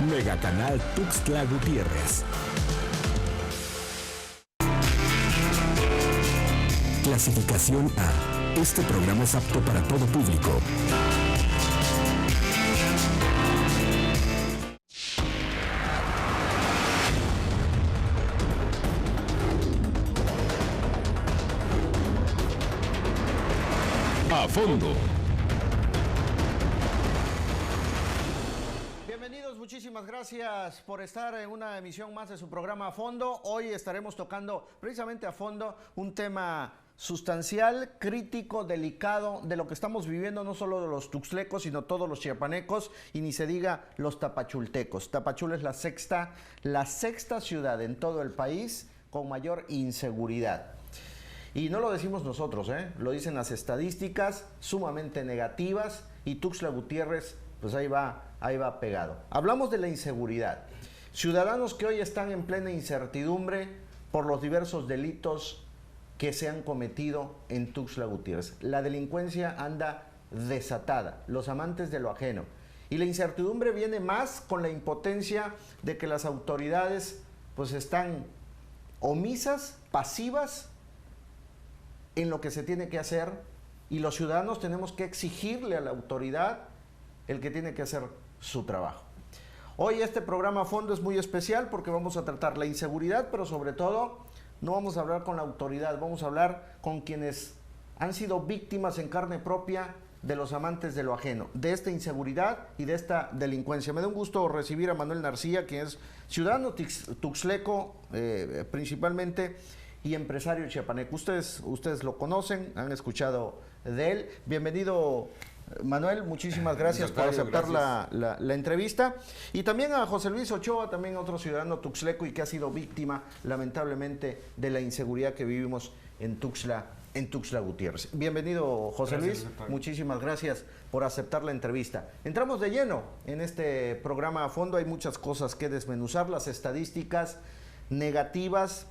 Megacanal Tuxtla Gutiérrez. Clasificación A. Este programa es apto para todo público. A fondo. Bienvenidos, muchísimas gracias por estar en una emisión más de su programa A Fondo. Hoy estaremos tocando precisamente a fondo un tema sustancial, crítico, delicado de lo que estamos viviendo, no solo de los tuxtlecos, sino todos los chiapanecos y ni se diga los tapachultecos. Tapachul es la sexta ciudad en todo el país con mayor inseguridad. Y no lo decimos nosotros, lo dicen las estadísticas sumamente negativas y Tuxtla Gutiérrez, pues ahí va pegado. Hablamos de la inseguridad. Ciudadanos que hoy están en plena incertidumbre por los diversos delitos que se han cometido en Tuxtla Gutiérrez. La delincuencia anda desatada, los amantes de lo ajeno. Y la incertidumbre viene más con la impotencia de que las autoridades pues están omisas, pasivas en lo que se tiene que hacer, y los ciudadanos tenemos que exigirle a la autoridad el que tiene que hacer su trabajo. Hoy este programa a fondo es muy especial porque vamos a tratar la inseguridad, pero sobre todo no vamos a hablar con la autoridad, vamos a hablar con quienes han sido víctimas en carne propia de los amantes de lo ajeno, de esta inseguridad y de esta delincuencia. Me da un gusto recibir a Manuel Narcía, quien es ciudadano tuxtleco principalmente, y empresario chiapaneco. Ustedes lo conocen, han escuchado de él. Bienvenido, Manuel, muchísimas gracias por aceptar la entrevista. Y también a José Luis Ochoa, también otro ciudadano tuxtleco y que ha sido víctima, lamentablemente, de la inseguridad que vivimos en Tuxtla Gutiérrez. Bienvenido, José Luis, muchísimas gracias por aceptar la entrevista. Entramos de lleno en este programa a fondo, hay muchas cosas que desmenuzar, las estadísticas negativas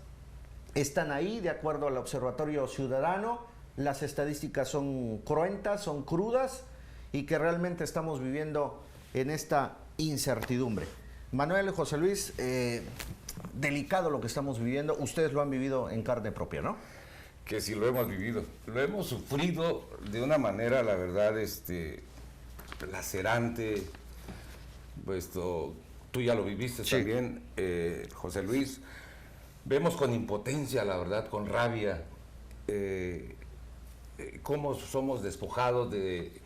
están ahí, de acuerdo al Observatorio Ciudadano. Las estadísticas son cruentas, son crudas y que realmente estamos viviendo en esta incertidumbre. Manuel, José Luis, delicado lo que estamos viviendo. Ustedes lo han vivido en carne propia, ¿no? Que sí lo hemos vivido. Lo hemos sufrido de una manera, la verdad, lacerante. Pues tú ya lo viviste también, José Luis. Vemos con impotencia, la verdad, con rabia, cómo somos despojados de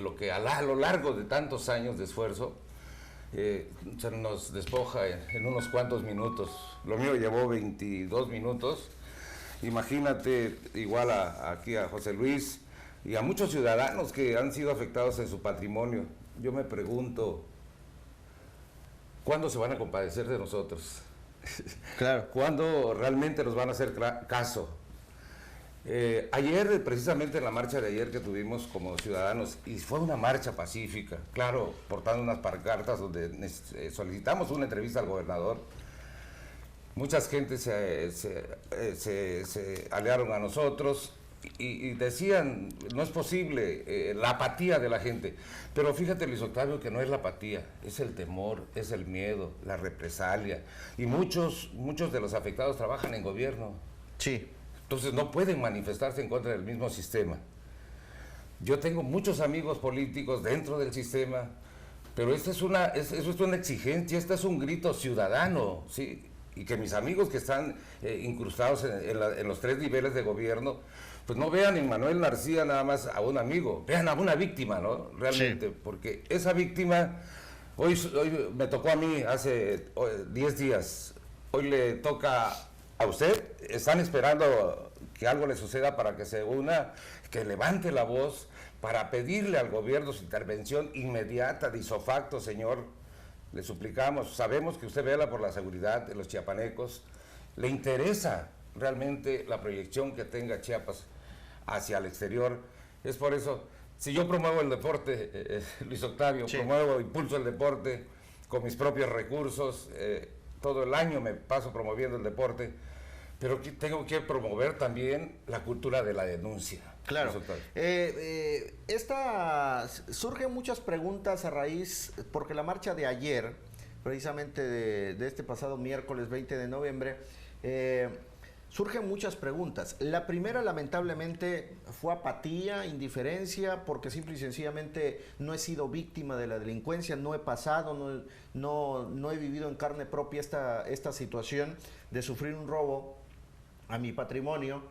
lo que a lo largo de tantos años de esfuerzo se nos despoja en unos cuantos minutos. Lo mío llevó 22 minutos. Imagínate, igual aquí a José Luis y a muchos ciudadanos que han sido afectados en su patrimonio. Yo me pregunto, ¿cuándo se van a compadecer de nosotros? Claro. ¿Cuándo realmente nos van a hacer caso? Ayer, precisamente en la marcha de ayer que tuvimos como ciudadanos, y fue una marcha pacífica, claro, portando unas pancartas donde solicitamos una entrevista al gobernador. Muchas gentes se aliaron a nosotros y decían, no es posible, la apatía de la gente. Pero fíjate, Luis Octavio, que no es la apatía, es el temor, es el miedo, la represalia. Y muchos de los afectados trabajan en gobierno. Sí. Entonces no pueden manifestarse en contra del mismo sistema. Yo tengo muchos amigos políticos dentro del sistema, pero eso es una exigencia, este es un grito ciudadano, ¿sí? Y que mis amigos que están incrustados en los tres niveles de gobierno, pues no vean en Manuel Narcía nada más a un amigo, vean a una víctima, ¿no? Realmente, sí. Porque esa víctima, hoy me tocó a mí hace 10 días, hoy le toca a usted. Están esperando que algo le suceda para que se una, que levante la voz para pedirle al gobierno su intervención inmediata, de isofacto, señor. Le suplicamos, sabemos que usted vela por la seguridad de los chiapanecos, le interesa realmente la proyección que tenga Chiapas hacia el exterior. Es por eso, si yo promuevo el deporte, Luis Octavio, sí, impulso el deporte con mis propios recursos, todo el año me paso promoviendo el deporte, pero tengo que promover también la cultura de la denuncia. Claro. Surgen muchas preguntas a raíz, porque la marcha de ayer precisamente de este pasado miércoles 20 de noviembre, surgen muchas preguntas. La primera, lamentablemente, fue apatía, indiferencia, porque simple y sencillamente no he sido víctima de la delincuencia, no he pasado, no he vivido en carne propia esta situación de sufrir un robo a mi patrimonio.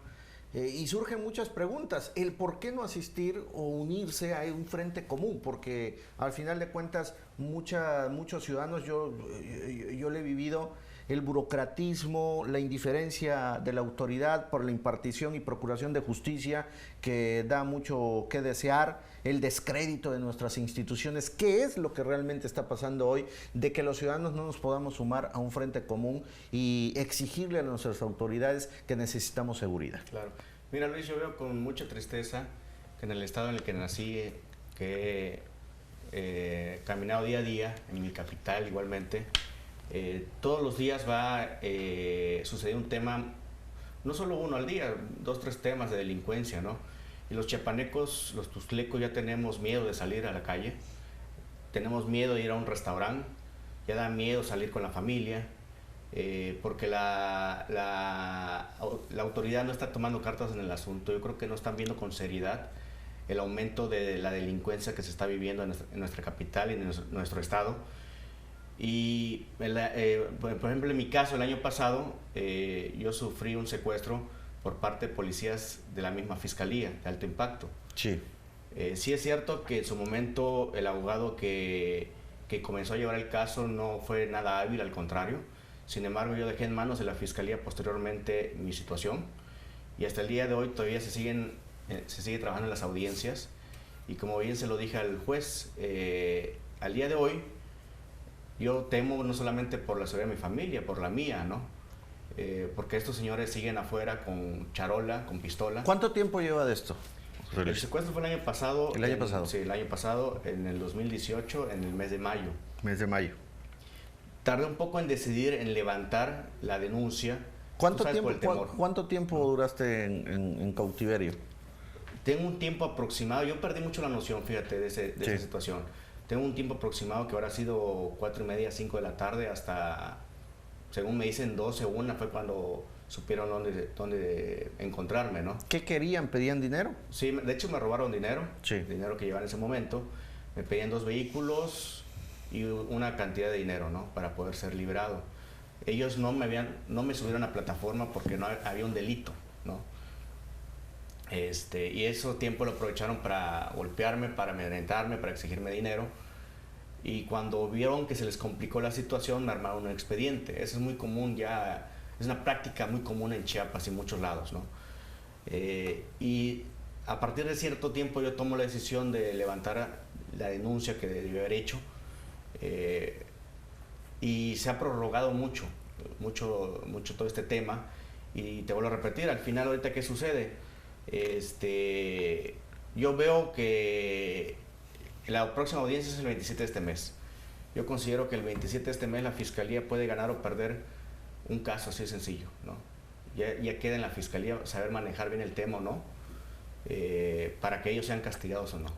Y surgen muchas preguntas, el por qué no asistir o unirse a un frente común, porque al final de cuentas muchos ciudadanos, yo le he vivido el burocratismo, la indiferencia de la autoridad por la impartición y procuración de justicia, que da mucho que desear, el descrédito de nuestras instituciones. ¿Qué es lo que realmente está pasando hoy de que los ciudadanos no nos podamos sumar a un frente común y exigirle a nuestras autoridades que necesitamos seguridad? Claro. Mira, Luis, yo veo con mucha tristeza que en el estado en el que nací, que he caminado día a día, en mi capital igualmente, todos los días va a suceder un tema, no solo uno al día, 2, 3 temas de delincuencia, ¿no? Y los chiapanecos, los tuxtlecos, ya tenemos miedo de salir a la calle, tenemos miedo de ir a un restaurante, ya da miedo salir con la familia, porque la autoridad no está tomando cartas en el asunto. Yo creo que no están viendo con seriedad el aumento de la delincuencia que se está viviendo en nuestra capital y en nuestro estado. Y por ejemplo, en mi caso, el año pasado, yo sufrí un secuestro por parte de policías de la misma Fiscalía de Alto Impacto. Sí. Sí es cierto que en su momento el abogado que comenzó a llevar el caso no fue nada hábil, al contrario. Sin embargo, yo dejé en manos de la Fiscalía posteriormente mi situación, y hasta el día de hoy todavía se sigue trabajando en las audiencias, y como bien se lo dije al juez, al día de hoy yo temo no solamente por la seguridad de mi familia, por la mía, ¿no? Porque estos señores siguen afuera con charola, con pistola. ¿Cuánto tiempo lleva de esto? El secuestro fue el año pasado. ¿El año pasado? Sí, el año pasado, en el 2018, en el mes de mayo. Mes de mayo. Tardé un poco en decidir en levantar la denuncia. ¿Cuánto tiempo duraste en cautiverio? Tengo un tiempo aproximado, yo perdí mucho la noción, fíjate, de esa situación. Tengo un tiempo aproximado que habrá sido 4:30, 5 de la tarde, hasta, según me dicen, 12, 1 fue cuando supieron dónde encontrarme, ¿no? ¿Qué querían? ¿Pedían dinero? Sí, de hecho me robaron dinero, sí. Dinero que llevaba en ese momento. Me pedían 2 vehículos y una cantidad de dinero, ¿no? Para poder ser liberado. Ellos no me subieron a plataforma porque no había un delito, ¿no? Y ese tiempo lo aprovecharon para golpearme, para amedrentarme, para exigirme dinero. Y cuando vieron que se les complicó la situación, me armaron un expediente. Eso es muy común ya, es una práctica muy común en Chiapas y en muchos lados, ¿no? Y a partir de cierto tiempo yo tomo la decisión de levantar la denuncia que debí haber hecho. Y se ha prorrogado mucho todo este tema. Y te vuelvo a repetir, al final ahorita ¿qué sucede? Yo veo que la próxima audiencia es el 27 de este mes. Yo considero que el 27 de este mes la Fiscalía puede ganar o perder un caso así de sencillo, ¿no? Ya queda en la Fiscalía saber manejar bien el tema o no, para que ellos sean castigados o no.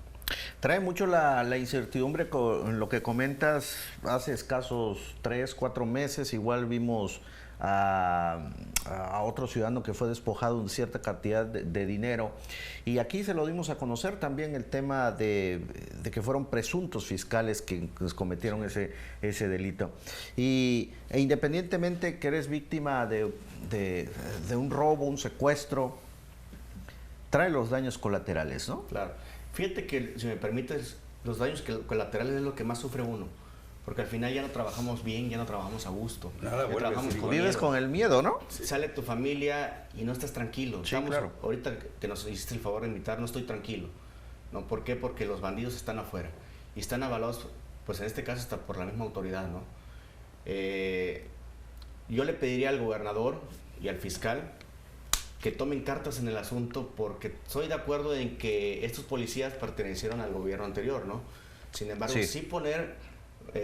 Trae mucho la incertidumbre con lo que comentas. Hace escasos 3, 4 meses igual vimos a otro ciudadano que fue despojado de cierta cantidad de dinero, y aquí se lo dimos a conocer también el tema de que fueron presuntos fiscales que cometieron ese delito, e independientemente que eres víctima de un robo, un secuestro, trae los daños colaterales, ¿no? Claro. Fíjate que, si me permites, los daños colaterales es lo que más sufre uno. Porque al final ya no trabajamos bien, ya no trabajamos a gusto. Nada, vives con el miedo, ¿no? Sale tu familia y no estás tranquilo. Sí, claro. Ahorita que nos hiciste el favor de invitar, no estoy tranquilo, ¿no? ¿Por qué? Porque los bandidos están afuera. Y están avalados, pues en este caso, hasta por la misma autoridad, ¿no? Yo le pediría al gobernador y al fiscal que tomen cartas en el asunto, porque soy de acuerdo en que estos policías pertenecieron al gobierno anterior, ¿no? Sin embargo, sí poner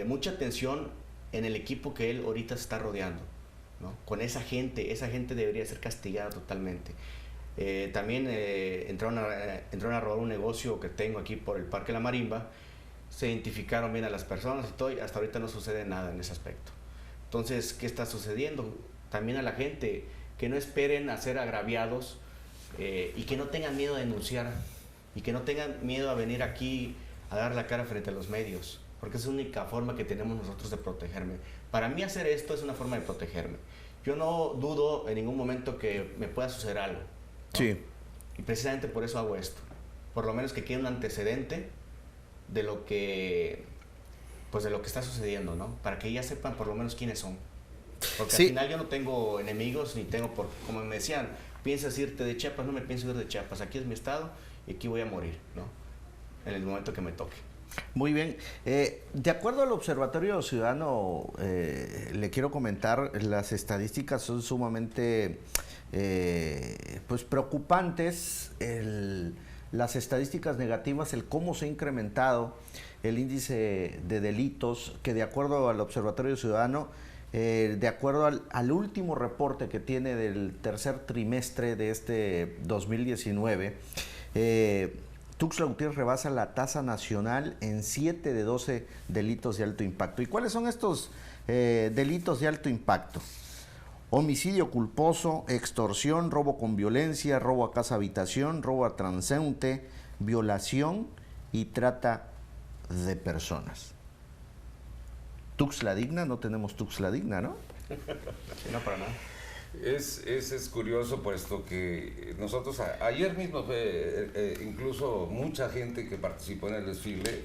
mucha atención en el equipo que él ahorita se está rodeando, ¿no? Con esa gente debería ser castigada totalmente. También entraron a robar un negocio que tengo aquí por el Parque La Marimba, se identificaron bien a las personas y todo, y hasta ahorita no sucede nada en ese aspecto. Entonces, ¿qué está sucediendo? También a la gente, que no esperen a ser agraviados y que no tengan miedo a denunciar y que no tengan miedo a venir aquí a dar la cara frente a los medios, porque es la única forma que tenemos nosotros de protegerme. Para mí hacer esto es una forma de protegerme. Yo no dudo en ningún momento que me pueda suceder algo, ¿no? Sí. Y precisamente por eso hago esto. Por lo menos que quede un antecedente de lo que, pues de lo que está sucediendo, ¿no? Para que ya sepan por lo menos quiénes son. Porque Sí. al final yo no tengo enemigos, ni tengo, como me decían, piensas irte de Chiapas, no me pienso ir de Chiapas, aquí es mi estado y aquí voy a morir, ¿no? En el momento que me toque. Muy bien. De acuerdo al Observatorio Ciudadano, le quiero comentar, las estadísticas son sumamente pues preocupantes. Las estadísticas negativas, el cómo se ha incrementado el índice de delitos, que de acuerdo al Observatorio Ciudadano, de acuerdo al último reporte que tiene del tercer trimestre de este 2019, Tuxtla Gutiérrez rebasa la tasa nacional en 7 de 12 delitos de alto impacto. ¿Y cuáles son estos delitos de alto impacto? Homicidio culposo, extorsión, robo con violencia, robo a casa habitación, robo a transeúnte, violación y trata de personas. Tuxtla Digna, no tenemos Tuxtla Digna, ¿no? No, para nada. Es curioso, puesto que nosotros ayer mismo incluso mucha gente que participó en el desfile,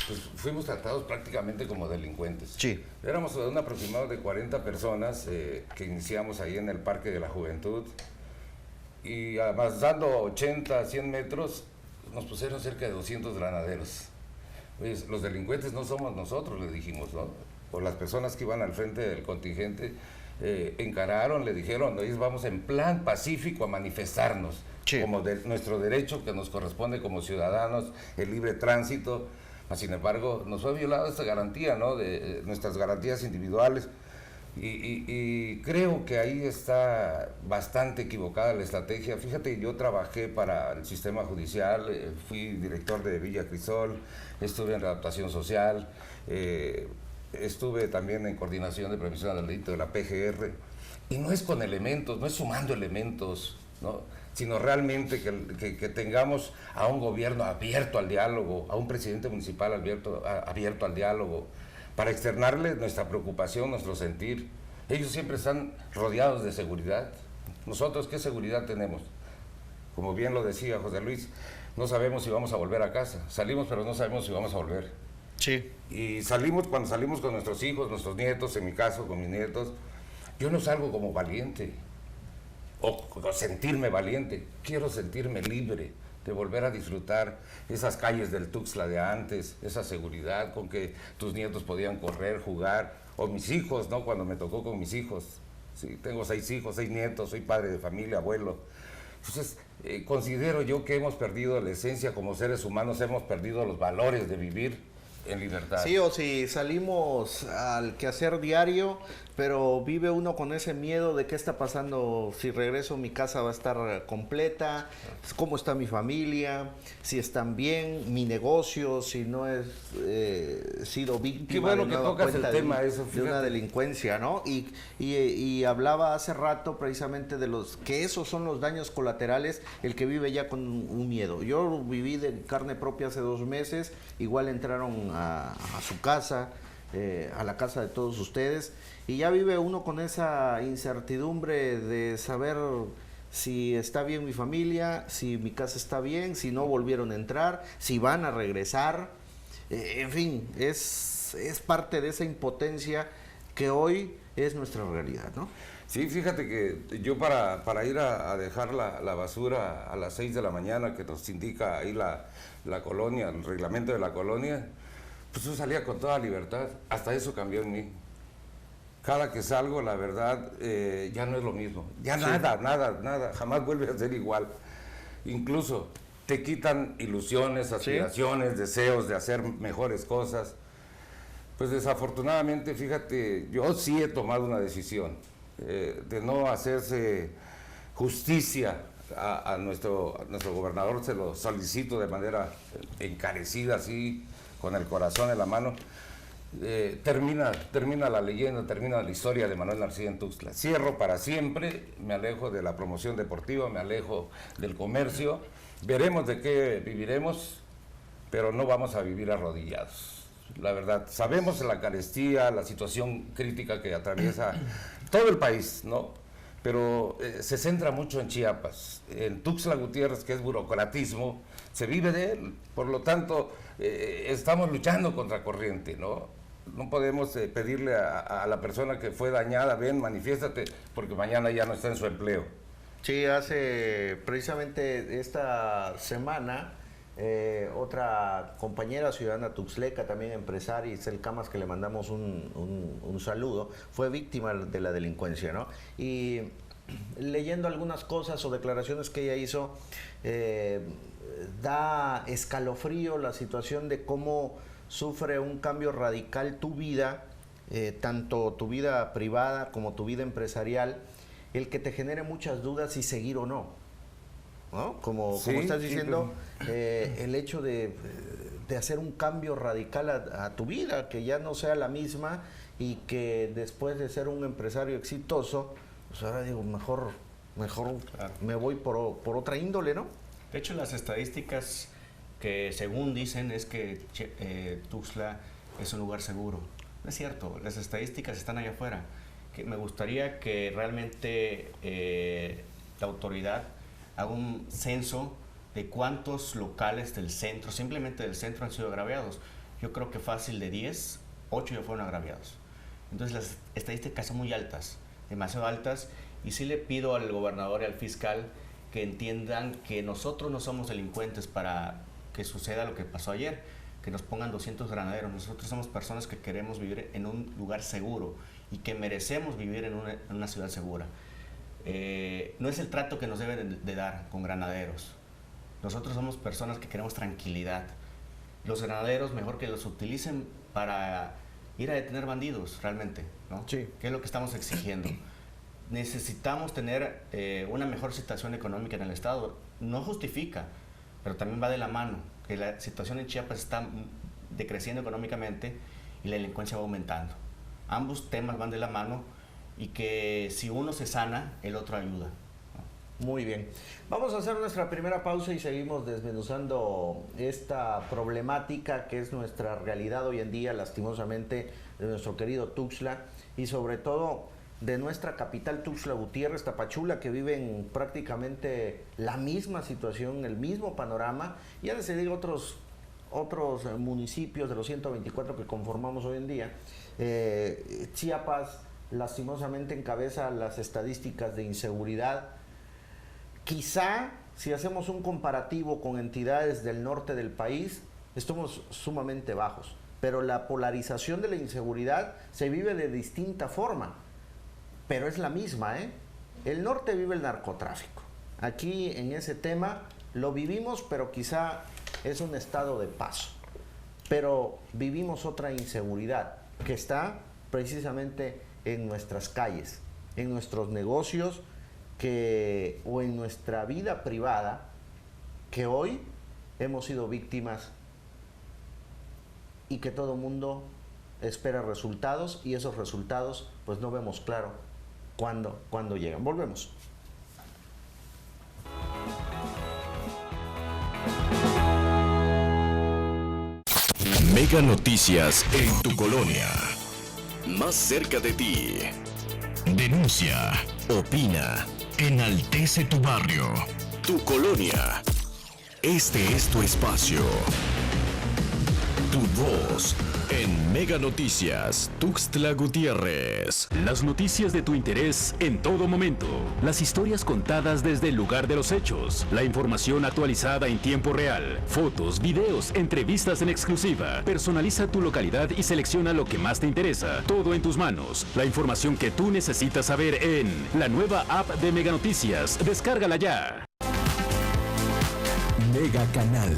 pues fuimos tratados prácticamente como delincuentes. Sí. Éramos un aproximado de 40 personas que iniciamos ahí en el Parque de la Juventud, y además dando 80, 100 metros, nos pusieron cerca de 200 granaderos. Oye, los delincuentes no somos nosotros, le dijimos, ¿no? O las personas que iban al frente del contingente encararon, le dijeron, hoy vamos en plan pacífico a manifestarnos, sí, como nuestro derecho que nos corresponde como ciudadanos, el libre tránsito. Sin embargo, nos fue violada esta garantía, ¿no? De nuestras garantías individuales. Y creo que ahí está bastante equivocada la estrategia. Fíjate, yo trabajé para el sistema judicial, fui director de Villa Crisol, estuve en redactación social, estuve también en coordinación de prevención del delito de la PGR, y no es con elementos, no es sumando elementos, ¿no? Sino realmente que tengamos a un gobierno abierto al diálogo, a un presidente municipal abierto al diálogo, para externarle nuestra preocupación, nuestro sentir. Ellos siempre están rodeados de seguridad. Nosotros, ¿qué seguridad tenemos? Como bien lo decía José Luis, no sabemos si vamos a volver a casa. Salimos, pero no sabemos si vamos a volver. Sí. Y cuando salimos con nuestros hijos, nuestros nietos, en mi caso, con mis nietos, yo no salgo como valiente, o sentirme valiente. Quiero sentirme libre de volver a disfrutar esas calles del Tuxtla de antes, esa seguridad con que tus nietos podían correr, jugar, o mis hijos, ¿no? Cuando me tocó con mis hijos. Sí, tengo 6 hijos, 6 nietos, soy padre de familia, abuelo. Entonces, considero yo que hemos perdido la esencia como seres humanos, hemos perdido los valores de vivir en libertad. Sí, o si salimos al quehacer diario, pero vive uno con ese miedo de qué está pasando, si regreso mi casa va a estar completa, cómo está mi familia, si están bien, mi negocio, si no he sido víctima. Qué bueno de que nueva tocas cuenta el tema, eso, de una fíjate. delincuencia, ¿no? Y hablaba hace rato precisamente de que esos son los daños colaterales, el que vive ya con un miedo. Yo viví de carne propia hace 2 meses, igual entraron a su casa, a la casa de todos ustedes, y ya vive uno con esa incertidumbre de saber si está bien mi familia, si mi casa está bien, si no volvieron a entrar, si van a regresar. En fin, es parte de esa impotencia que hoy es nuestra realidad, ¿no? Sí, fíjate que yo para ir a dejar la basura a las 6 de la mañana, que nos indica ahí la colonia, el reglamento de la colonia, pues yo salía con toda libertad. Hasta eso cambió en mí. Cada que salgo, la verdad, ya no es lo mismo. Ya sí. Nada, jamás vuelve a ser igual. Incluso te quitan ilusiones, aspiraciones, ¿sí? Deseos de hacer mejores cosas. Pues desafortunadamente, fíjate, yo sí he tomado una decisión de no hacerse justicia a nuestro gobernador. Se lo solicito de manera encarecida, así. con el corazón en la mano, termina la leyenda, termina la historia de Manuel Narcía en Tuxtla. Cierro para siempre, me alejo de la promoción deportiva, me alejo del comercio, veremos de qué viviremos, pero no vamos a vivir arrodillados. La verdad, sabemos la carestía, la situación crítica que atraviesa todo el país, ¿no? Pero se centra mucho en Chiapas. En Tuxtla Gutiérrez, que es burocratismo, se vive de él. Por lo tanto, estamos luchando contra corriente, ¿no? No podemos pedirle a la persona que fue dañada, ven, manifiéstate, porque mañana ya no está en su empleo. Sí, hace precisamente esta semana, otra compañera ciudadana tuxtleca, también empresaria, Isel Camas, que le mandamos un saludo, fue víctima de la delincuencia, ¿no? Y leyendo algunas cosas o declaraciones que ella hizo, da escalofrío la situación de cómo sufre un cambio radical tu vida, tanto tu vida privada como tu vida empresarial, el que te genere muchas dudas si seguir o no, ¿no? Como estás diciendo, el hecho de hacer un cambio radical a tu vida, que ya no sea la misma y que después de ser un empresario exitoso, pues ahora digo, mejor claro, me voy por otra índole, ¿no? De hecho, las estadísticas que según dicen es que Tuxtla es un lugar seguro. No es cierto, las estadísticas están allá afuera. Que me gustaría que realmente la autoridad haga un censo de cuántos locales del centro, simplemente del centro, han sido agraviados. Yo creo que fácil de 10, 8 ya fueron agraviados. Entonces las estadísticas son muy altas, demasiado altas, y sí le pido al gobernador y al fiscal que entiendan que nosotros no somos delincuentes para que suceda lo que pasó ayer, que nos pongan 200 granaderos. Nosotros somos personas que queremos vivir en un lugar seguro y que merecemos vivir en una ciudad segura. No es el trato que nos deben de dar con granaderos. Nosotros somos personas que queremos tranquilidad. Los granaderos mejor que los utilicen para ir a detener bandidos realmente, ¿no? Sí. ¿Qué es lo que estamos exigiendo? Necesitamos tener una mejor situación económica en el estado. No justifica, pero también va de la mano, que la situación en Chiapas está decreciendo económicamente y la delincuencia va aumentando. Ambos temas van de la mano y que si uno se sana, el otro ayuda. Muy bien. Vamos a hacer nuestra primera pausa y seguimos desmenuzando esta problemática que es nuestra realidad hoy en día, lastimosamente, de nuestro querido Tuxtla y sobre todo de nuestra capital Tuxtla Gutiérrez, Tapachula, que viven prácticamente la misma situación, el mismo panorama, y ya se diga otros municipios de los 124 que conformamos hoy en día. Chiapas lastimosamente encabeza las estadísticas de inseguridad. Quizá si hacemos un comparativo con entidades del norte del país, estamos sumamente bajos, pero la polarización de la inseguridad se vive de distinta forma. Pero es la misma, ¿eh? El norte vive el narcotráfico. Aquí en ese tema lo vivimos, pero quizá es un estado de paso. Pero vivimos otra inseguridad que está precisamente en nuestras calles, en nuestros negocios o en nuestra vida privada, que hoy hemos sido víctimas y que todo mundo espera resultados y esos resultados pues no vemos claro cuándo llegan. Volvemos. Mega Noticias en tu colonia. Más cerca de ti. Denuncia, opina, enaltece tu barrio, tu colonia. Este es tu espacio. Tu voz en Mega Noticias, Tuxtla Gutiérrez. Las noticias de tu interés en todo momento. Las historias contadas desde el lugar de los hechos. La información actualizada en tiempo real. Fotos, videos, entrevistas en exclusiva. Personaliza tu localidad y selecciona lo que más te interesa. Todo en tus manos. La información que tú necesitas saber en la nueva app de Mega Noticias. Descárgala ya. Mega Canal.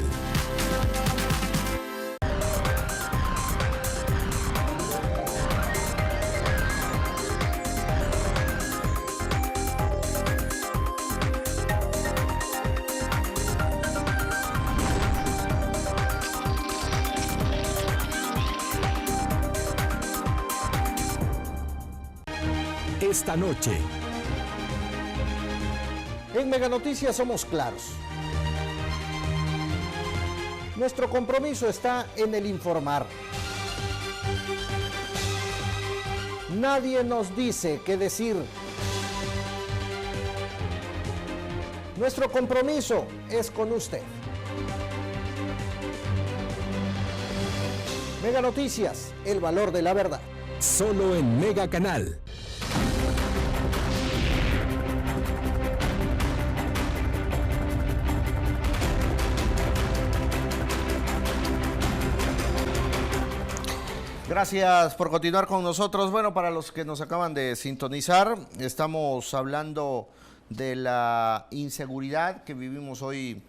esta noche. En Mega Noticias somos claros. Nuestro compromiso está en el informar. Nadie nos dice qué decir. Nuestro compromiso es con usted. Mega Noticias, el valor de la verdad. Solo en Mega Canal. Gracias por continuar con nosotros. Bueno, para los que nos acaban de sintonizar, estamos hablando de la inseguridad que vivimos hoy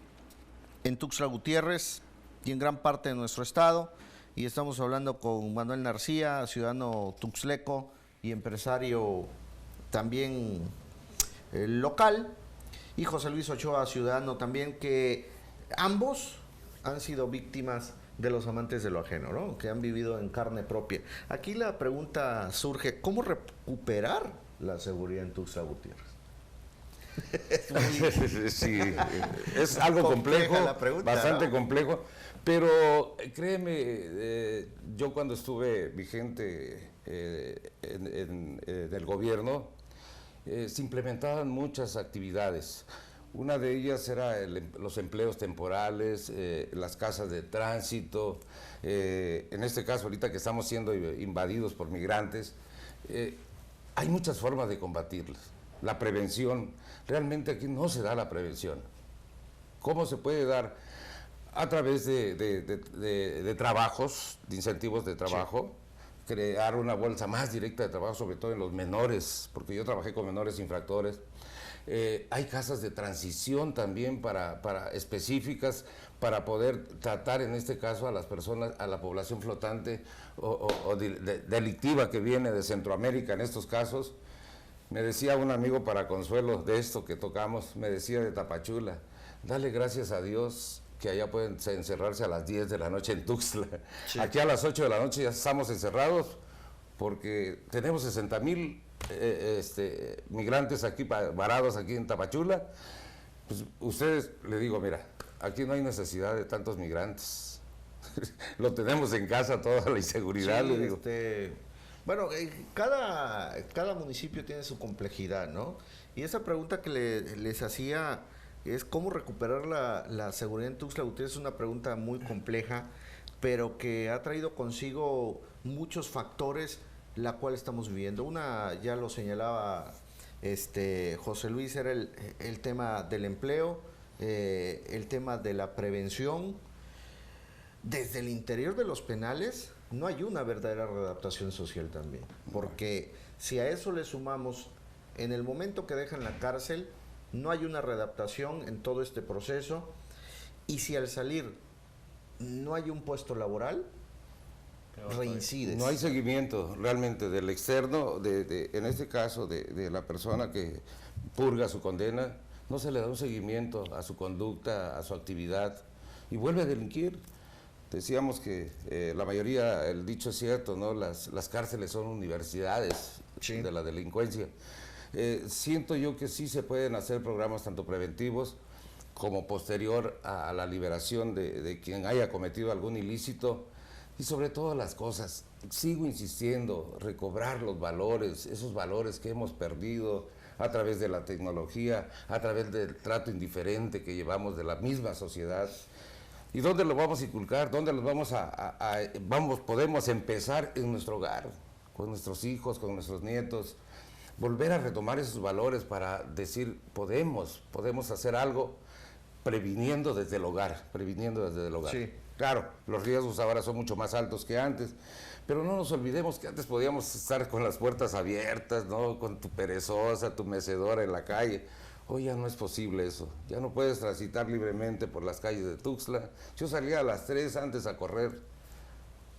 en Tuxtla Gutiérrez y en gran parte de nuestro estado. Y estamos hablando con Manuel Narcía, ciudadano tuxtleco y empresario también local, y José Luis Ochoa, ciudadano también, que ambos han sido víctimas de los amantes de lo ajeno, ¿no? Que han vivido en carne propia. Aquí la pregunta surge, ¿cómo recuperar la seguridad en Tuxtla Gutiérrez? Sí, es algo complejo, bastante, ¿no?, complejo, pero créeme, yo cuando estuve vigente en el gobierno, se implementaban muchas actividades. Una de ellas era los empleos temporales, las casas de tránsito, en este caso ahorita que estamos siendo invadidos por migrantes, hay muchas formas de combatirlas. La prevención, realmente aquí no se da la prevención. ¿Cómo se puede dar? A través de trabajos, de incentivos de trabajo, sí, crear una bolsa más directa de trabajo, sobre todo en los menores, porque yo trabajé con menores infractores. Hay casas de transición también específicas para poder tratar en este caso a las personas, a la población flotante o delictiva que viene de Centroamérica en estos casos. Me decía un amigo, para consuelo de esto que tocamos, me decía de Tapachula, dale gracias a Dios que allá pueden encerrarse a las 10 de la noche en Tuxtla. Sí. Aquí a las 8 de la noche ya estamos encerrados porque tenemos 60,000 migrantes aquí varados aquí en Tapachula. Pues ustedes, le digo, mira, aquí no hay necesidad de tantos migrantes. Lo tenemos en casa, toda la inseguridad, sí, le digo. Bueno, cada municipio tiene su complejidad, ¿no? Y esa pregunta que les hacía es cómo recuperar la seguridad en Tuxtla Gutiérrez. Es una pregunta muy compleja, pero que ha traído consigo muchos factores, la cual estamos viviendo. Una, ya lo señalaba José Luis, era el tema del empleo, el tema de la prevención. Desde el interior de los penales no hay una verdadera readaptación social también, porque si a eso le sumamos, en el momento que dejan la cárcel, no hay una readaptación en todo este proceso, y si al salir no hay un puesto laboral, reincides. No hay seguimiento realmente del externo, en este caso de la persona que purga su condena, no se le da un seguimiento a su conducta, a su actividad, y vuelve a delinquir. Decíamos que la mayoría, el dicho es cierto, ¿no? Las cárceles son universidades, sí, de la delincuencia. Siento yo que sí se pueden hacer programas tanto preventivos como posterior a la liberación de quien haya cometido algún ilícito, y sobre todas las cosas, sigo insistiendo, recobrar los valores, esos valores que hemos perdido a través de la tecnología, a través del trato indiferente que llevamos de la misma sociedad. ¿Y dónde lo vamos a inculcar? ¿Dónde los podemos empezar en nuestro hogar, con nuestros hijos, con nuestros nietos? Volver a retomar esos valores para decir, podemos hacer algo previniendo desde el hogar, Sí. Claro, los riesgos ahora son mucho más altos que antes, pero no nos olvidemos que antes podíamos estar con las puertas abiertas, ¿no? Con tu perezosa, tu mecedora en la calle. Hoy ya no es posible eso, ya no puedes transitar libremente por las calles de Tuxtla. Yo salía a las 3 antes a correr,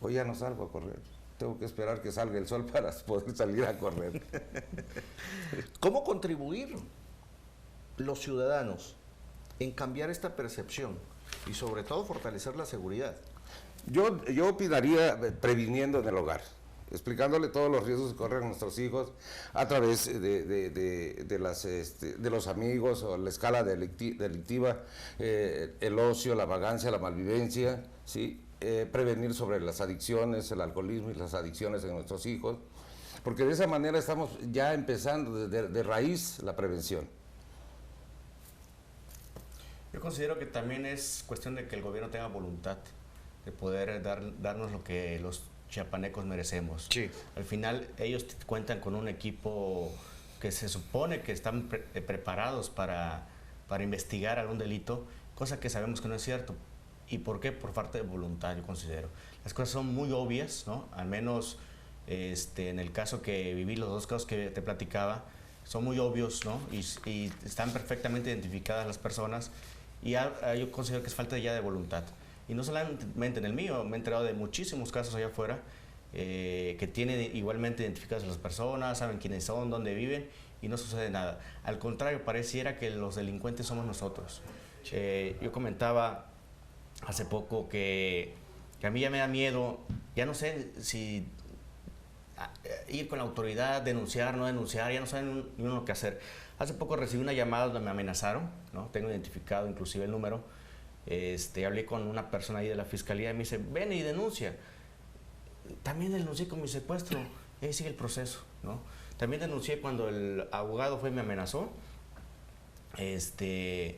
hoy ya no salgo a correr. Tengo que esperar que salga el sol para poder salir a correr. ¿Cómo contribuir los ciudadanos en cambiar esta percepción y sobre todo fortalecer la seguridad? Yo opinaría previniendo en el hogar, explicándole todos los riesgos que corren nuestros hijos a través de los amigos o la escala delictiva, el ocio, la vagancia, la malvivencia, ¿sí? Prevenir sobre las adicciones, el alcoholismo y las adicciones en nuestros hijos, porque de esa manera estamos ya empezando de raíz la prevención. Yo considero que también es cuestión de que el gobierno tenga voluntad de poder darnos lo que los chiapanecos merecemos. Sí. Al final ellos cuentan con un equipo que se supone que están preparados para investigar algún delito, cosa que sabemos que no es cierto. ¿Y por qué? Por falta de voluntad, yo considero. Las cosas son muy obvias, ¿no? Al menos en el caso que viví, los dos casos que te platicaba, son muy obvios, ¿no? Y están perfectamente identificadas las personas, y yo considero que es falta ya de voluntad. Y no solamente en el mío, me he enterado de muchísimos casos allá afuera que tienen igualmente identificadas las personas, saben quiénes son, dónde viven, y no sucede nada. Al contrario, pareciera que los delincuentes somos nosotros. Yo comentaba hace poco que a mí ya me da miedo, ya no sé si ir con la autoridad, denunciar, no denunciar, ya no saben ni uno qué hacer. Hace poco recibí una llamada donde me amenazaron, ¿no? Tengo identificado inclusive el número. Hablé con una persona ahí de la fiscalía y me dice, ven y denuncia. También denuncié con mi secuestro, y ahí sigue el proceso, ¿no? También denuncié cuando el abogado fue y me amenazó, y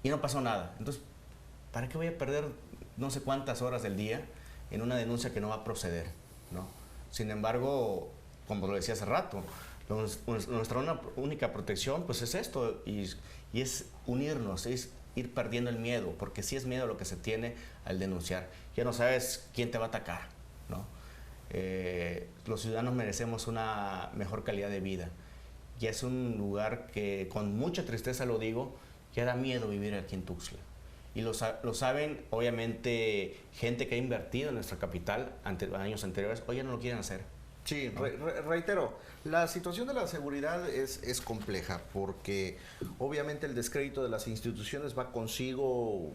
no pasó nada. Entonces, ¿para qué voy a perder no sé cuántas horas del día en una denuncia que no va a proceder, ¿no? Sin embargo, como lo decía hace rato, nuestra única protección pues es esto, y es unirnos, es ir perdiendo el miedo, porque sí es miedo lo que se tiene al denunciar. Ya no sabes quién te va a atacar, ¿no? Los ciudadanos merecemos una mejor calidad de vida. Y es un lugar que, con mucha tristeza lo digo, ya da miedo vivir aquí en Tuxtla. Y lo saben, obviamente, gente que ha invertido en nuestra capital años anteriores, hoy ya no lo quieren hacer. Sí, reitero, la situación de la seguridad es compleja, porque obviamente el descrédito de las instituciones va consigo,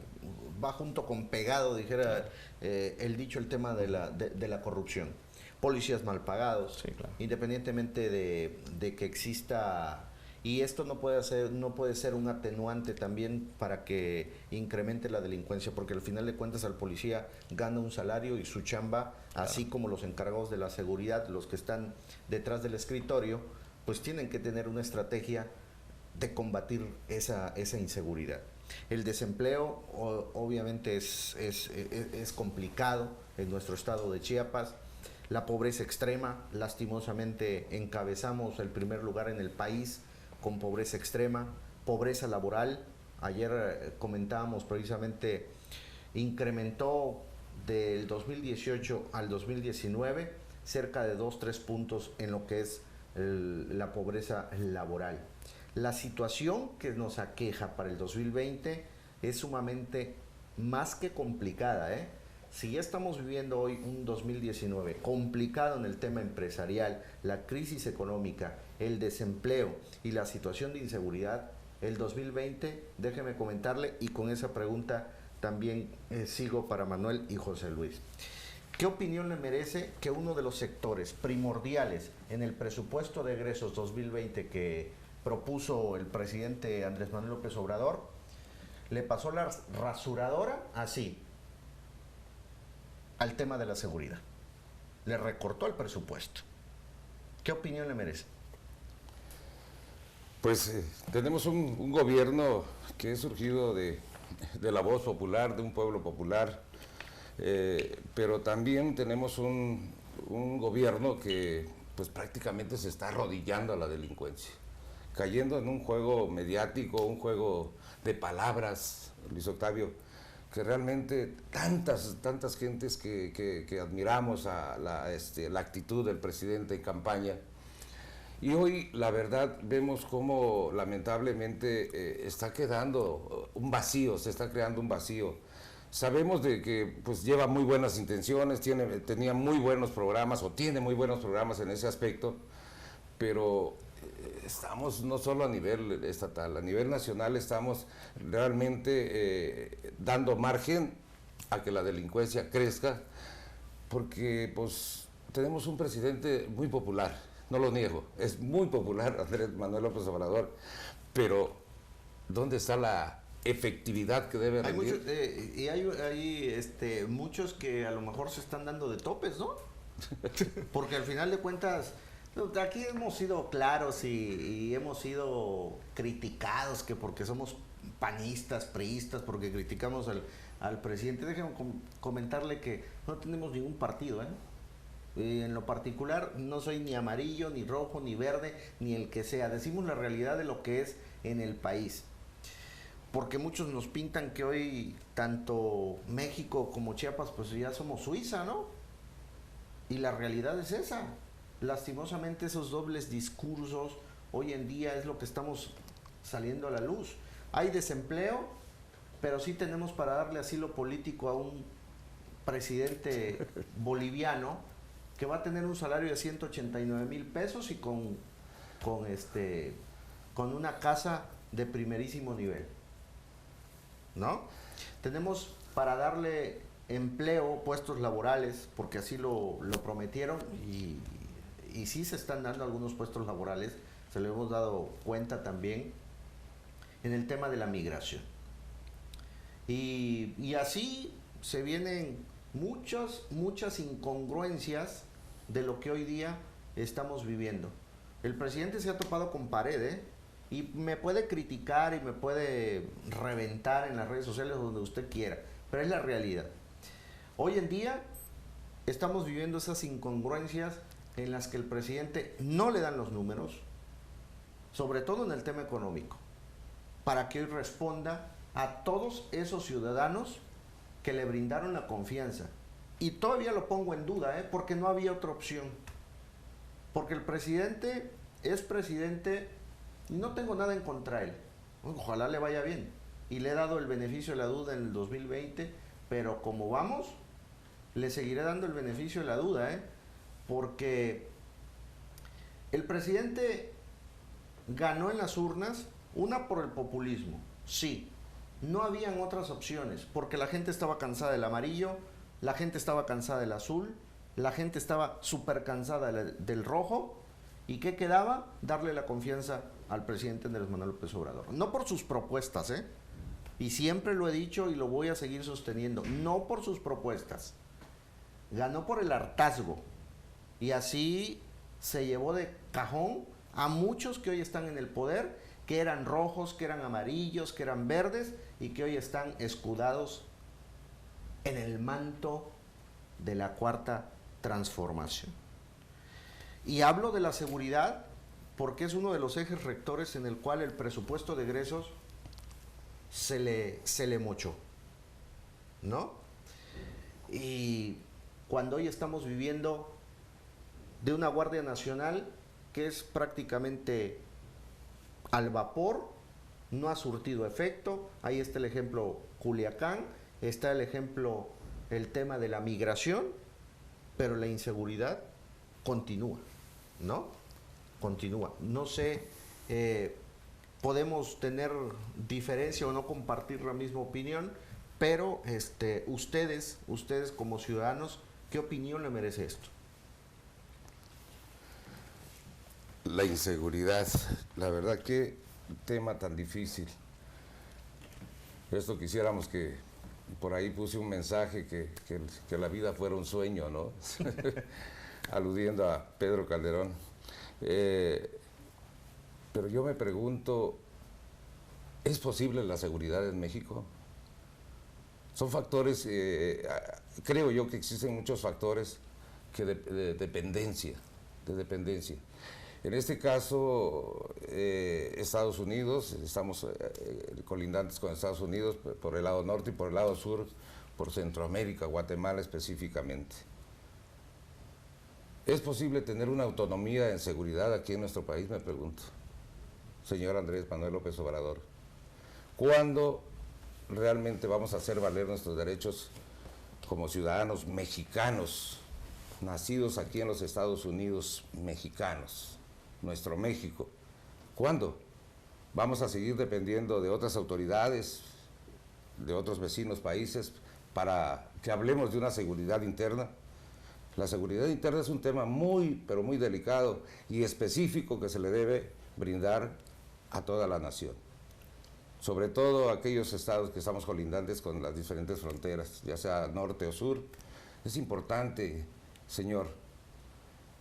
va junto con pegado, dijera el dicho, el tema de la corrupción. Policías mal pagados, Sí, claro. independientemente de que exista. Y esto no puede ser un atenuante también para que incremente la delincuencia, porque al final de cuentas al policía gana un salario y su chamba, así como los encargados de la seguridad, los que están detrás del escritorio, pues tienen que tener una estrategia de combatir esa inseguridad. El desempleo obviamente es complicado en nuestro estado de Chiapas. La pobreza extrema, lastimosamente encabezamos el primer lugar en el país con pobreza extrema, pobreza laboral. Ayer comentábamos precisamente, incrementó del 2018 al 2019 cerca de 2-3 puntos en lo que es la pobreza laboral. La situación que nos aqueja para el 2020 es sumamente más que complicada, ¿eh? Si ya estamos viviendo hoy un 2019 complicado en el tema empresarial, la crisis económica, el desempleo y la situación de inseguridad, el 2020, déjeme comentarle, y con esa pregunta también sigo para Manuel y José Luis. ¿Qué opinión le merece que uno de los sectores primordiales en el presupuesto de egresos 2020 que propuso el presidente Andrés Manuel López Obrador, le pasó la rasuradora así al tema de la seguridad? Le recortó el presupuesto. ¿Qué opinión le merece? Pues tenemos un gobierno que es surgido de la voz popular, de un pueblo popular, pero también tenemos un gobierno que pues prácticamente se está arrodillando a la delincuencia, cayendo en un juego mediático, un juego de palabras, Luis Octavio, que realmente tantas gentes que admiramos a la actitud del presidente en campaña. Y hoy, la verdad, vemos cómo lamentablemente está quedando un vacío, se está creando un vacío. Sabemos de que pues lleva muy buenas intenciones, tenía muy buenos programas o tiene muy buenos programas en ese aspecto, pero estamos no solo a nivel estatal, a nivel nacional estamos realmente dando margen a que la delincuencia crezca, porque pues tenemos un presidente muy popular, no lo niego, es muy popular Andrés Manuel López Obrador, pero ¿dónde está la efectividad que debe Hay rendir? muchos, muchos que a lo mejor se están dando de topes, ¿no? Porque al final de cuentas, aquí hemos sido claros y hemos sido criticados, que porque somos panistas, priistas, porque criticamos al presidente. Déjenme comentarle que no tenemos ningún partido, ¿eh? En lo particular, no soy ni amarillo, ni rojo, ni verde, ni el que sea. Decimos la realidad de lo que es en el país. Porque muchos nos pintan que hoy, tanto México como Chiapas, pues ya somos Suiza, ¿no? Y la realidad es esa. Lastimosamente esos dobles discursos hoy en día es lo que estamos saliendo a la luz. Hay desempleo, pero sí tenemos para darle asilo político a un presidente boliviano que va a tener un salario de 189,000 pesos y con una casa de primerísimo nivel, ¿no? Tenemos para darle empleo, puestos laborales, porque así lo prometieron y sí se están dando algunos puestos laborales, se lo hemos dado cuenta también en el tema de la migración. Y así se vienen muchas incongruencias de lo que hoy día estamos viviendo. El presidente se ha topado con pared, ¿eh? Y me puede criticar y me puede reventar en las redes sociales donde usted quiera, pero es la realidad. Hoy en día estamos viviendo esas incongruencias en las que el presidente no le dan los números, sobre todo en el tema económico, para que hoy responda a todos esos ciudadanos que le brindaron la confianza. Y todavía lo pongo en duda, porque no había otra opción. Porque el presidente es presidente y no tengo nada en contra de él. Ojalá le vaya bien. Y le he dado el beneficio de la duda en el 2020, pero como vamos, le seguiré dando el beneficio de la duda, porque el presidente ganó en las urnas, una por el populismo, sí. No habían otras opciones, porque la gente estaba cansada del amarillo, la gente estaba cansada del azul, la gente estaba súper cansada del rojo. ¿Y qué quedaba? Darle la confianza al presidente Andrés Manuel López Obrador. No por sus propuestas, y siempre lo he dicho y lo voy a seguir sosteniendo, no por sus propuestas. Ganó por el hartazgo. Y así se llevó de cajón a muchos que hoy están en el poder, que eran rojos, que eran amarillos, que eran verdes y que hoy están escudados en el manto de la cuarta transformación. Y hablo de la seguridad porque es uno de los ejes rectores en el cual el presupuesto de egresos se le mochó, ¿no? Y cuando hoy estamos viviendo de una Guardia Nacional que es prácticamente al vapor, no ha surtido efecto. Ahí está el ejemplo Culiacán, está el ejemplo, el tema de la migración, pero la inseguridad continúa, ¿no? Continúa. No sé, podemos tener diferencia o no compartir la misma opinión, pero ustedes como ciudadanos, ¿qué opinión le merece esto? La inseguridad, la verdad, qué tema tan difícil. Esto quisiéramos que, por ahí puse un mensaje que la vida fuera un sueño, ¿no? Aludiendo a Pedro Calderón. Pero yo me pregunto, ¿es posible la seguridad en México? Son factores, creo yo que existen muchos factores de dependencia. En este caso, Estados Unidos, estamos colindantes con Estados Unidos por el lado norte y por el lado sur, por Centroamérica, Guatemala específicamente. ¿Es posible tener una autonomía en seguridad aquí en nuestro país? Me pregunto. Señor Andrés Manuel López Obrador, ¿cuándo realmente vamos a hacer valer nuestros derechos como ciudadanos mexicanos, nacidos aquí en los Estados Unidos, mexicanos, nuestro México? ¿Cuándo? ¿Vamos a seguir dependiendo de otras autoridades, de otros vecinos países, para que hablemos de una seguridad interna? La seguridad interna es un tema muy, pero muy delicado y específico que se le debe brindar a toda la nación. Sobre todo aquellos estados que estamos colindantes con las diferentes fronteras, ya sea norte o sur. Es importante, señor,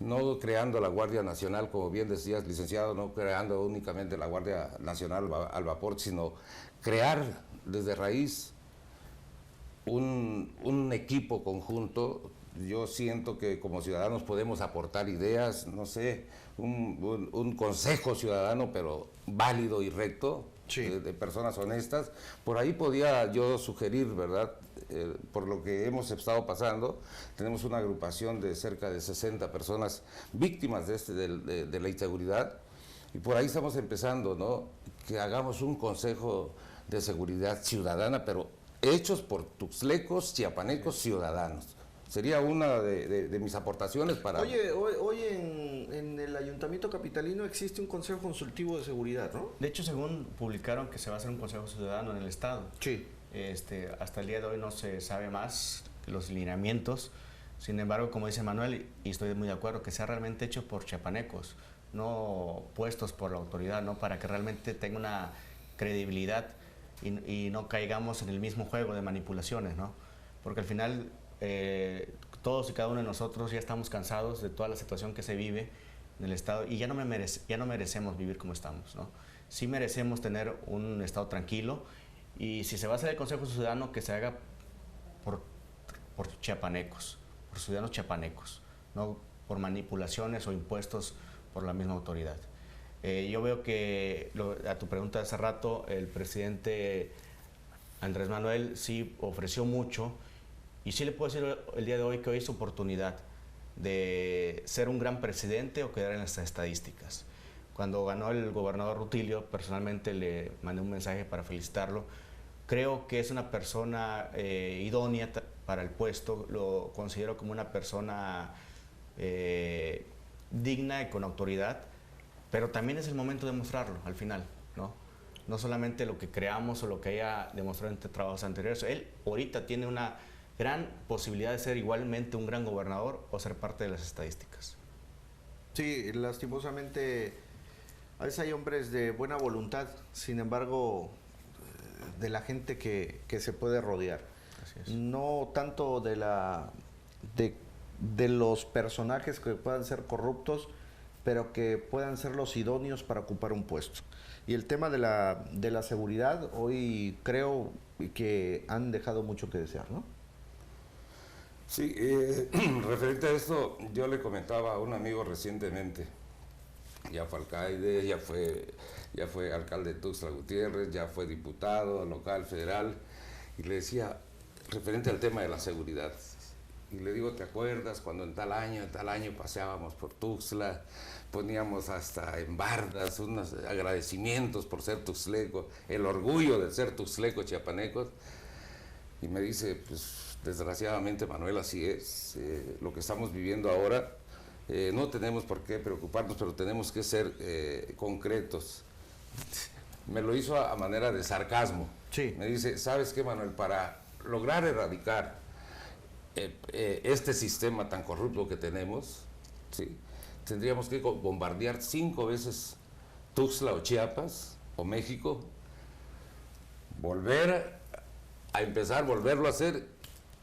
no creando la Guardia Nacional, como bien decías, licenciado, no creando únicamente la Guardia Nacional al vapor, sino crear desde raíz un equipo conjunto. Yo siento que como ciudadanos podemos aportar ideas, no sé, un consejo ciudadano, pero válido y recto, sí, de personas honestas. Por ahí podía yo sugerir, ¿verdad? Por lo que hemos estado pasando, tenemos una agrupación de cerca de 60 personas víctimas de la inseguridad, y por ahí estamos empezando, ¿no? Que hagamos un consejo de seguridad ciudadana, pero hechos por tuxtlecos, chiapanecos, ciudadanos. Sería una de mis aportaciones para... Oye, hoy en el Ayuntamiento Capitalino existe un Consejo Consultivo de Seguridad, ¿no? De hecho, según publicaron que se va a hacer un Consejo Ciudadano en el Estado. Sí. Hasta el día de hoy no se sabe más los lineamientos. Sin embargo, como dice Manuel, y estoy muy de acuerdo, que sea realmente hecho por chiapanecos, no puestos por la autoridad, ¿no? Para que realmente tenga una credibilidad y no caigamos en el mismo juego de manipulaciones, ¿no? Porque al final todos y cada uno de nosotros ya estamos cansados de toda la situación que se vive en el Estado y ya no merecemos vivir como estamos, ¿no? Sí merecemos tener un Estado tranquilo, y si se va a hacer el Consejo Ciudadano, que se haga por chiapanecos, por ciudadanos chiapanecos, no por manipulaciones o impuestos por la misma autoridad. Yo veo que, a tu pregunta de hace rato, el presidente Andrés Manuel sí ofreció mucho, y sí le puedo decir el día de hoy que hoy es su oportunidad de ser un gran presidente o quedar en las estadísticas. Cuando ganó el gobernador Rutilio, personalmente le mandé un mensaje para felicitarlo. Creo que es una persona idónea para el puesto, lo considero como una persona digna y con autoridad, pero también es el momento de mostrarlo al final, ¿no? No solamente lo que creamos o lo que haya demostrado en trabajos anteriores. Él ahorita tiene una gran posibilidad de ser igualmente un gran gobernador o ser parte de las estadísticas. Sí, lastimosamente a veces hay hombres de buena voluntad, sin embargo, de la gente que se puede rodear. Así es. No tanto de los personajes que puedan ser corruptos, pero que puedan ser los idóneos para ocupar un puesto. Y el tema de la seguridad, hoy creo que han dejado mucho que desear, ¿no? Sí, referente a esto, yo le comentaba a un amigo recientemente, ya fue alcalde, ya fue alcalde de Tuxtla Gutiérrez, ya fue diputado local, federal, y le decía, referente al tema de la seguridad, y le digo, ¿te acuerdas cuando en tal año paseábamos por Tuxtla, poníamos hasta en bardas unos agradecimientos por ser tuxtleco, el orgullo de ser tuxtleco, chiapanecos? Y me dice, pues desgraciadamente, Manuel, así es, lo que estamos viviendo ahora, no tenemos por qué preocuparnos, pero tenemos que ser concretos. Me lo hizo a manera de sarcasmo. Sí. Me dice, ¿sabes qué, Manuel? Para lograr erradicar este sistema tan corrupto que tenemos, ¿sí?, tendríamos que bombardear 5 veces Tuxtla o Chiapas o México, volver a empezar, volverlo a hacer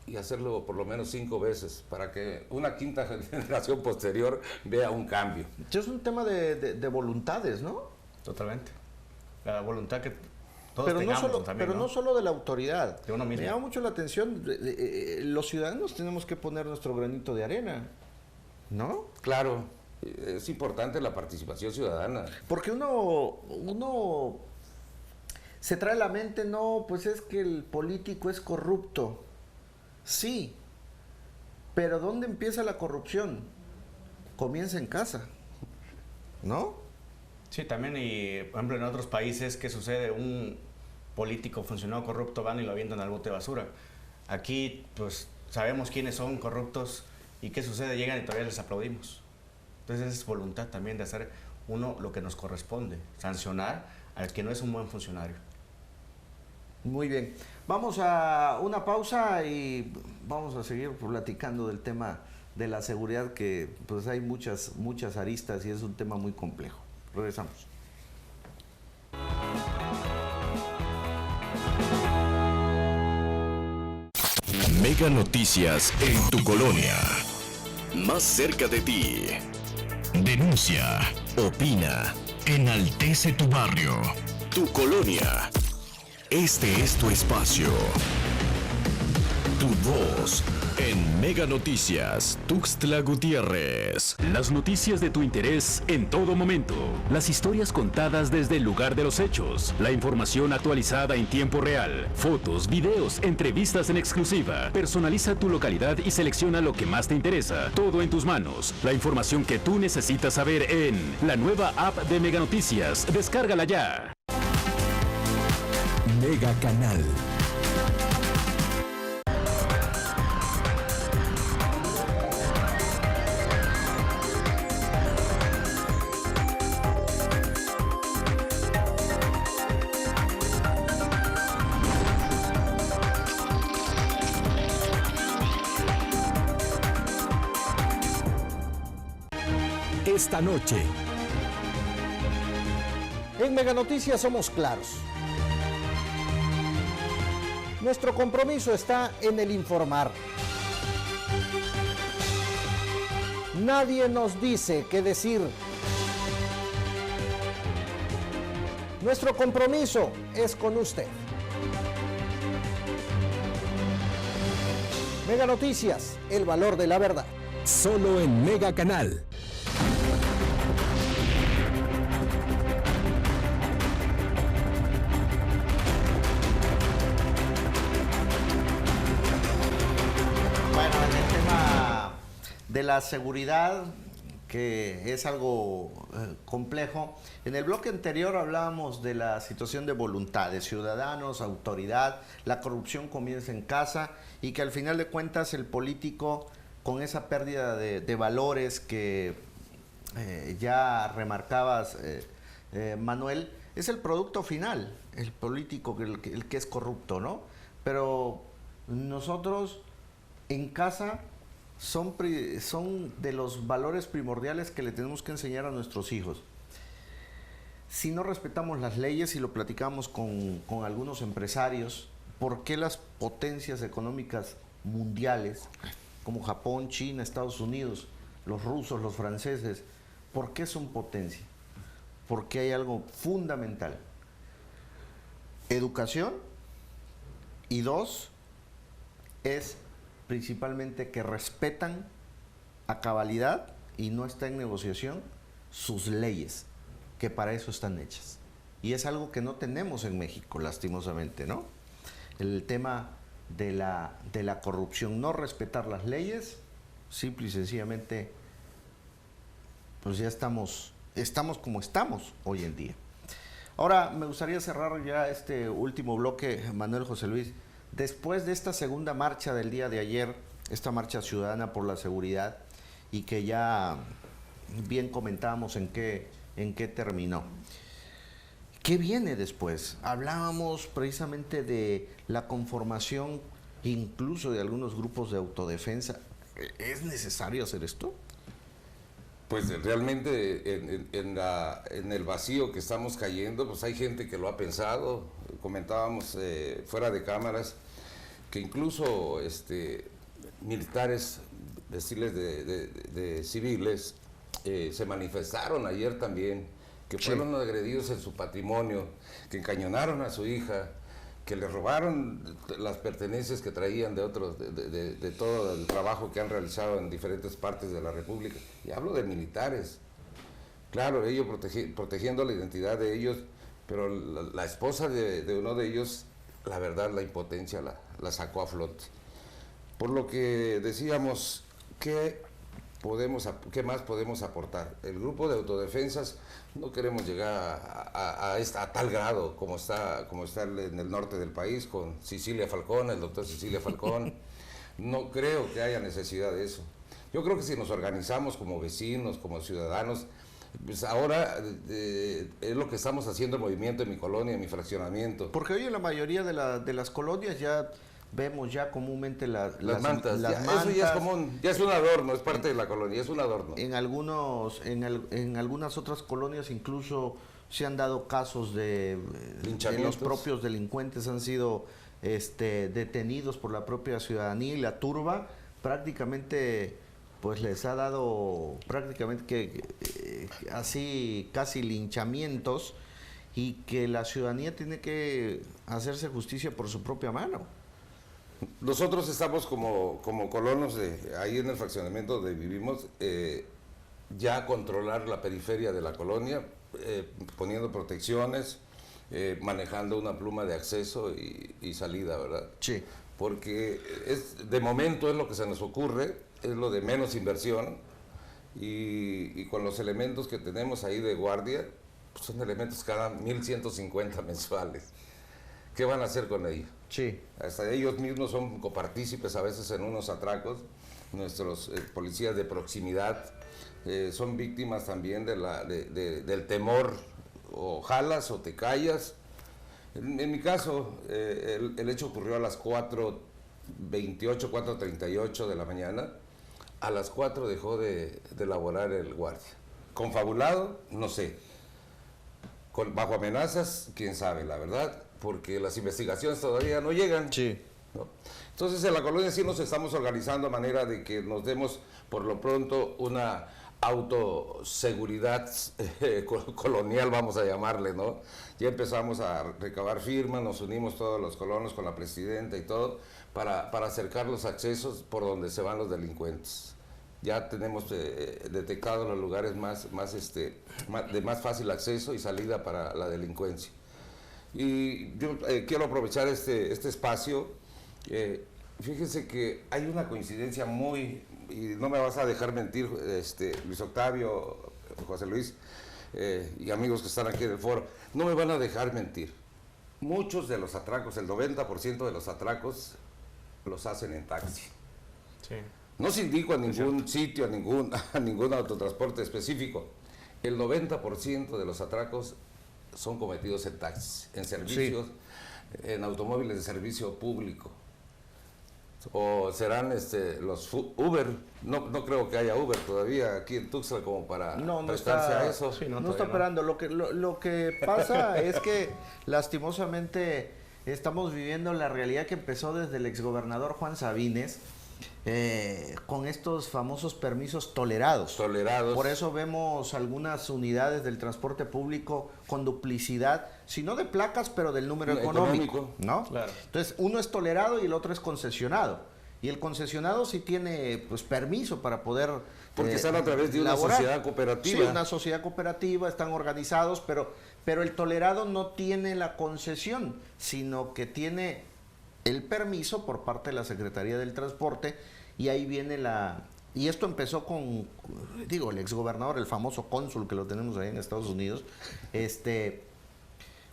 y hacerlo por lo menos 5 veces para que una quinta generación posterior vea un cambio. Es un tema de voluntades, ¿no? Totalmente. La voluntad que todos Pero tengamos no solo, también, pero no solo de la autoridad. De uno mismo. Me llama mucho la atención, los ciudadanos tenemos que poner nuestro granito de arena, ¿no? Claro, es importante la participación ciudadana. Porque uno se trae a la mente, no, pues es que el político es corrupto. Sí, pero ¿dónde empieza la corrupción? Comienza en casa, ¿no? Sí, también, y por ejemplo en otros países, ¿qué sucede? Un político, funcionario corrupto, van y lo avientan al bote de basura. Aquí, pues, sabemos quiénes son corruptos y qué sucede, llegan y todavía les aplaudimos. Entonces es voluntad también de hacer uno lo que nos corresponde, sancionar al que no es un buen funcionario. Muy bien. Vamos a una pausa y vamos a seguir platicando del tema de la seguridad que pues hay muchas aristas y es un tema muy complejo. Regresamos. Mega Noticias en tu colonia. Más cerca de ti. Denuncia, opina, enaltece tu barrio, tu colonia. Este es tu espacio. Tu voz en Mega Noticias, Tuxtla Gutiérrez. Las noticias de tu interés en todo momento. Las historias contadas desde el lugar de los hechos. La información actualizada en tiempo real. Fotos, videos, entrevistas en exclusiva. Personaliza tu localidad y selecciona lo que más te interesa. Todo en tus manos. La información que tú necesitas saber en la nueva app de Mega Noticias. Descárgala ya. Mega Canal. Esta noche. En Mega Noticias somos claros. Nuestro compromiso está en el informar. Nadie nos dice qué decir. Nuestro compromiso es con usted. Mega Noticias, el valor de la verdad. Solo en Mega Canal. Bueno, en el tema de la seguridad, que es algo complejo, en el bloque anterior hablábamos de la situación de voluntad de ciudadanos, autoridad, la corrupción comienza en casa y que al final de cuentas el político, con esa pérdida de valores que ya remarcabas, Manuel, es el producto final, el político, el que es corrupto, ¿no? Pero nosotros en casa son de los valores primordiales que le tenemos que enseñar a nuestros hijos. Si no respetamos las leyes, y lo platicamos con algunos empresarios, ¿por qué las potencias económicas mundiales, como Japón, China, Estados Unidos, los rusos, los franceses, por qué son potencia? Porque hay algo fundamental: educación, y dos, es principalmente que respetan a cabalidad, y no está en negociación, sus leyes, que para eso están hechas. Y es algo que no tenemos en México, lastimosamente, ¿no? El tema de la corrupción, no respetar las leyes, simple y sencillamente, pues ya estamos como estamos hoy en día. Ahora, me gustaría cerrar ya este último bloque, Manuel José Luis. Después de esta segunda marcha del día de ayer, esta marcha ciudadana por la seguridad, y que ya bien comentábamos en qué terminó. ¿Qué viene después? Hablábamos precisamente de la conformación incluso de algunos grupos de autodefensa. ¿Es necesario hacer esto? Pues realmente en el vacío que estamos cayendo, pues hay gente que lo ha pensado. Comentábamos fuera de cámaras que incluso militares vestidos de civiles se manifestaron ayer también, que fueron agredidos en su patrimonio, que encañonaron a su hija, que le robaron las pertenencias que traían de todo el trabajo que han realizado en diferentes partes de la República. Y hablo de militares. Claro, ellos protegiendo la identidad de ellos, pero la esposa de uno de ellos, la verdad, la impotencia la sacó a flote. Por lo que decíamos, ¿qué más podemos aportar? El grupo de autodefensas, no queremos llegar a tal grado como está en el norte del país con Cecilia Falcón, el doctor Cecilia Falcón. No creo que haya necesidad de eso. Yo creo que si nos organizamos como vecinos, como ciudadanos, pues ahora es lo que estamos haciendo el movimiento en mi colonia, en mi fraccionamiento. Porque hoy en la mayoría de las colonias ya vemos ya comúnmente Las mantas. las Ya, mantas. eso ya es común, ya es un adorno, es parte de la colonia, es un adorno. En algunas otras colonias incluso se han dado casos de los Linchamientos. propios delincuentes han sido detenidos por la propia ciudadanía, y la turba prácticamente pues les ha dado así casi linchamientos, y que la ciudadanía tiene que hacerse justicia por su propia mano. Nosotros estamos como colonos ahí en el fraccionamiento donde vivimos, ya a controlar la periferia de la colonia, poniendo protecciones, manejando una pluma de acceso y salida, ¿verdad? Sí. Porque de momento es lo que se nos ocurre, es lo de menos inversión, y con los elementos que tenemos ahí de guardia, pues son elementos cada 1,150 mensuales. ¿Qué van a hacer con ellos? Sí. Hasta ellos mismos son copartícipes a veces en unos atracos. Nuestros policías de proximidad son víctimas también del temor, o jalas o te callas. En mi caso, el hecho ocurrió a las 4:28, 4:38 de la mañana. A las 4 dejó de laborar el guardia. Confabulado, no sé. Bajo amenazas, quién sabe, la verdad, porque las investigaciones todavía no llegan. Sí. ¿No? Entonces, en la colonia sí nos estamos organizando a manera de que nos demos, por lo pronto, una autoseguridad colonial, vamos a llamarle, ¿no? Ya empezamos a recabar firmas, nos unimos todos los colonos con la presidenta y todo, para acercar los accesos por donde se van los delincuentes. Ya tenemos detectado los lugares de más fácil acceso y salida para la delincuencia. Y yo quiero aprovechar este espacio. Fíjense que hay una coincidencia y no me vas a dejar mentir, Luis Octavio, José Luis, y amigos que están aquí en el foro, no me van a dejar mentir. Muchos de los atracos, el 90% de los atracos, los hacen en taxi. Sí. No se indico a ningún sitio, a ningún autotransporte específico. El 90% de los atracos son cometidos en taxis, en servicios, en automóviles de servicio público. O serán los Uber. No creo que haya Uber todavía aquí en Tuxtla como para prestarse a eso. Sí, No está operando. Lo que pasa es que lastimosamente estamos viviendo la realidad que empezó desde el exgobernador Juan Sabines, con estos famosos permisos tolerados. Por eso vemos algunas unidades del transporte público con duplicidad, si no de placas, pero del número económico, ¿no? Claro. Entonces, uno es tolerado y el otro es concesionado. Y el concesionado sí tiene pues permiso para poder porque están a través de una laborar. sociedad cooperativa. Sí, una sociedad cooperativa, están organizados, pero el tolerado no tiene la concesión, sino que tiene el permiso por parte de la Secretaría del Transporte. Y ahí viene y esto empezó con, el exgobernador, el famoso cónsul que lo tenemos ahí en Estados Unidos,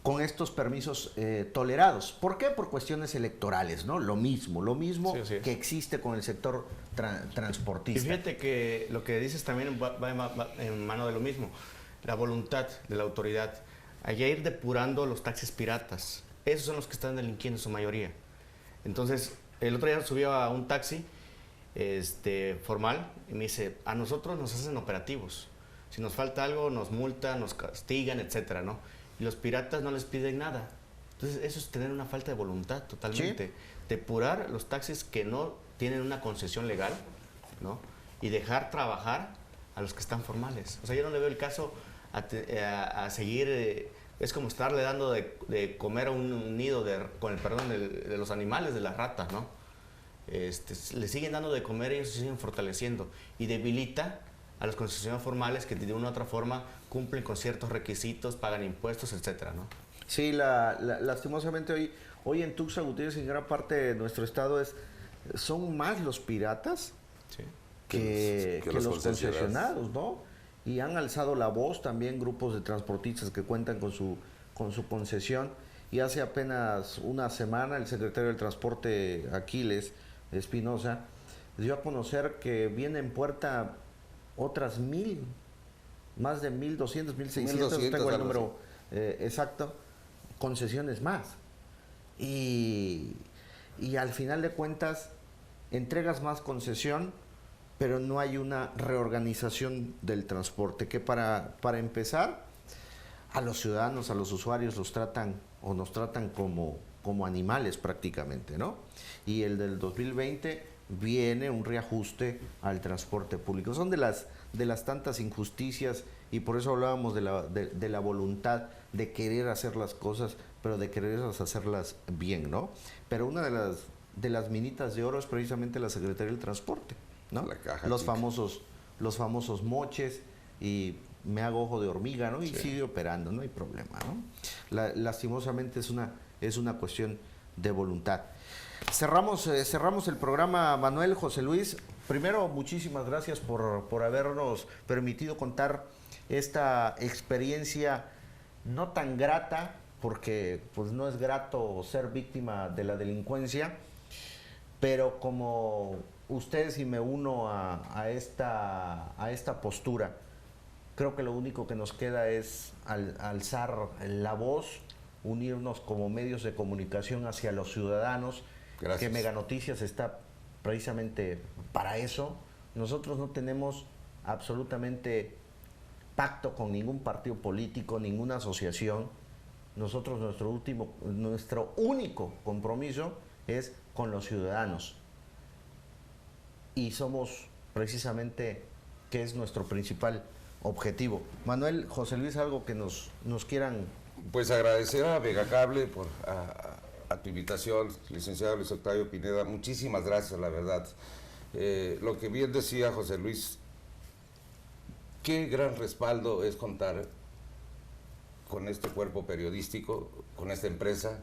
con estos permisos tolerados. ¿Por qué? Por cuestiones electorales, ¿no? Lo mismo Sí. que existe con el sector transportista. Y fíjate que lo que dices también va en mano de lo mismo, la voluntad de la autoridad. Allá ir depurando los taxis piratas, esos son los que están delinquiendo en su mayoría. Entonces, el otro día subí a un taxi formal y me dice, a nosotros nos hacen operativos. Si nos falta algo, nos multan, nos castigan, etcétera, ¿no? Y los piratas no les piden nada. Entonces, eso es tener una falta de voluntad totalmente. ¿Sí? Depurar los taxis que no tienen una concesión legal, ¿no? Y dejar trabajar a los que están formales. O sea, yo no le veo el caso a seguir... es como estarle dando de comer a un nido, con el perdón, de los animales, de las ratas, ¿no? Le siguen dando de comer, ellos se siguen fortaleciendo. Y debilita a los concesionarios formales que de una u otra forma cumplen con ciertos requisitos, pagan impuestos, etcétera, ¿no? Sí, lastimosamente hoy en Tuxtla Gutiérrez, en gran parte de nuestro estado, son más los piratas Sí. que los concesionados, ¿no? Y han alzado la voz también grupos de transportistas que cuentan con su concesión. Y hace apenas una semana el secretario del Transporte, Aquiles Espinosa, dio a conocer que viene en puerta otras 1,000, más de 1,200, 1,600, tengo el número exacto, concesiones más. Y y al final de cuentas entregas más concesión, pero no hay una reorganización del transporte, que para empezar, a los ciudadanos, a los usuarios los tratan o nos tratan como animales prácticamente, ¿no? Y el del 2020 viene un reajuste al transporte público. Son de las tantas injusticias, y por eso hablábamos de la voluntad de querer hacer las cosas, pero de querer hacerlas bien, ¿no? Pero una de las minitas de oro es precisamente la Secretaría del Transporte, ¿no? La caja los chica. famosos moches, y me hago ojo de hormiga, ¿no? Y Sí. sigue operando, no hay problema, ¿no? Lastimosamente es una cuestión de voluntad. Cerramos el programa, Manuel, José Luis. Primero, muchísimas gracias por habernos permitido contar esta experiencia no tan grata, porque pues no es grato ser víctima de la delincuencia, pero como ustedes, y me uno a esta postura, creo que lo único que nos queda es alzar la voz, unirnos como medios de comunicación hacia los ciudadanos. Gracias. Que Mega Noticias está precisamente para eso. Nosotros no tenemos absolutamente pacto con ningún partido político, ninguna asociación. Nosotros nuestro único compromiso es con los ciudadanos. Y somos precisamente, que es nuestro principal objetivo. Manuel, José Luis, algo que nos quieran. Pues agradecer a Megacable por a tu invitación, licenciado Luis Octavio Pineda. Muchísimas gracias, la verdad. Lo que bien decía José Luis, qué gran respaldo es contar con este cuerpo periodístico, con esta empresa,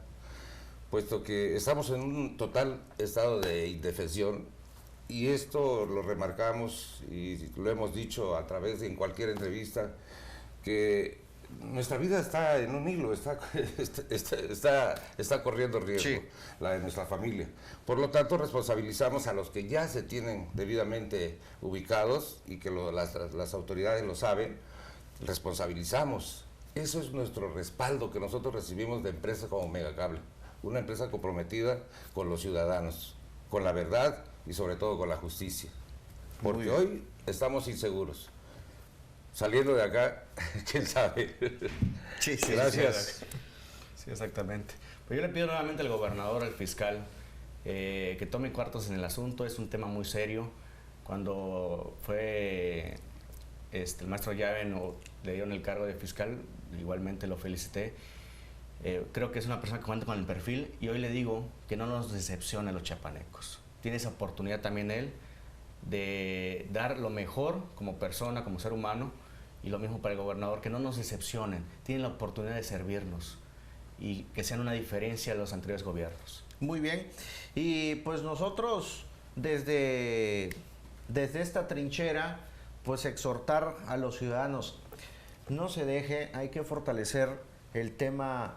puesto que estamos en un total estado de indefensión, y esto lo remarcamos y lo hemos dicho a través de en cualquier entrevista, que nuestra vida está en un hilo, está corriendo riesgo, Sí. la de nuestra familia. Por lo tanto, responsabilizamos a los que ya se tienen debidamente ubicados, y que las autoridades lo saben, responsabilizamos. Eso es nuestro respaldo que nosotros recibimos de empresas como Megacable, una empresa comprometida con los ciudadanos, con la verdad y sobre todo con la justicia. Porque hoy estamos inseguros. Saliendo de acá, quién sabe. Sí, Gracias. Sí, exactamente. Pues yo le pido nuevamente al gobernador, al fiscal, que tome cartas en el asunto. Es un tema muy serio. Cuando fue el maestro Llaven, le dieron el cargo de fiscal, igualmente lo felicité. Creo que es una persona que cuenta con el perfil, y hoy le digo que no nos decepcione a los chiapanecos. Tiene esa oportunidad también él de dar lo mejor como persona, como ser humano, y lo mismo para el gobernador, que no nos decepcionen. Tienen la oportunidad de servirnos y que sean una diferencia a los anteriores gobiernos. Muy bien. Y pues nosotros desde esta trinchera, pues exhortar a los ciudadanos, no se deje, hay que fortalecer el tema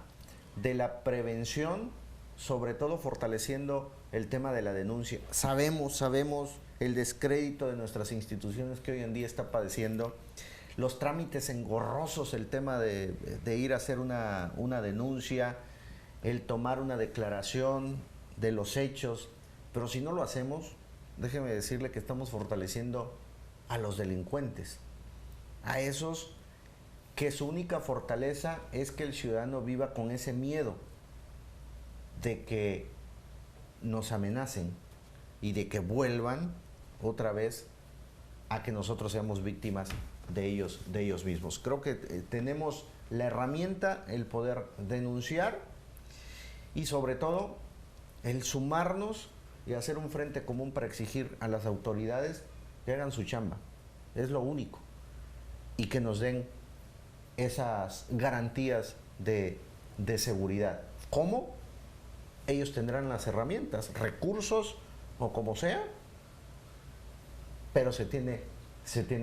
de la prevención, sobre todo fortaleciendo el tema de la denuncia. Sabemos el descrédito de nuestras instituciones que hoy en día está padeciendo, los trámites engorrosos, el tema de ir a hacer una denuncia, el tomar una declaración de los hechos, pero si no lo hacemos, déjeme decirle que estamos fortaleciendo a los delincuentes, a esos que su única fortaleza es que el ciudadano viva con ese miedo de que nos amenacen y de que vuelvan otra vez a que nosotros seamos víctimas de ellos mismos. Creo que tenemos la herramienta, el poder denunciar, y sobre todo el sumarnos y hacer un frente común para exigir a las autoridades que hagan su chamba. Es lo único. Y que nos den esas garantías de seguridad. ¿Cómo? Ellos tendrán las herramientas, recursos o como sea, pero se tiene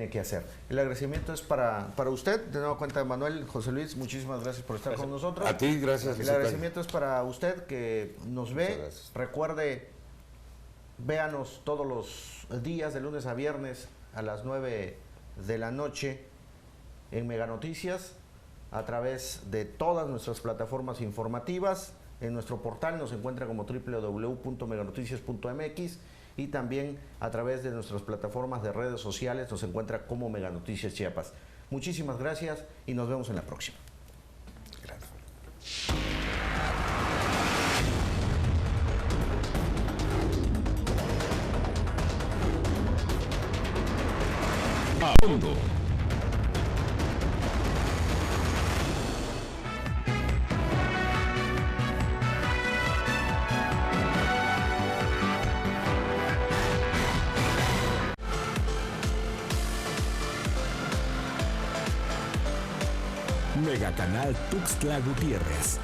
que hacer. El agradecimiento es para usted, de nueva cuenta, Manuel, José Luis, muchísimas gracias por estar con nosotros. A ti, gracias. El agradecimiento es para usted que nos ve. Gracias. Recuerde, véanos todos los días, de lunes a viernes, a las 9 de la noche, en Mega Noticias, a través de todas nuestras plataformas informativas, En nuestro portal nos encuentra como www.meganoticias.mx y también a través de nuestras plataformas de redes sociales nos encuentra como Mega Noticias Chiapas. Muchísimas gracias y nos vemos en la próxima. Gracias. A fondo. Megacanal Tuxtla Gutiérrez.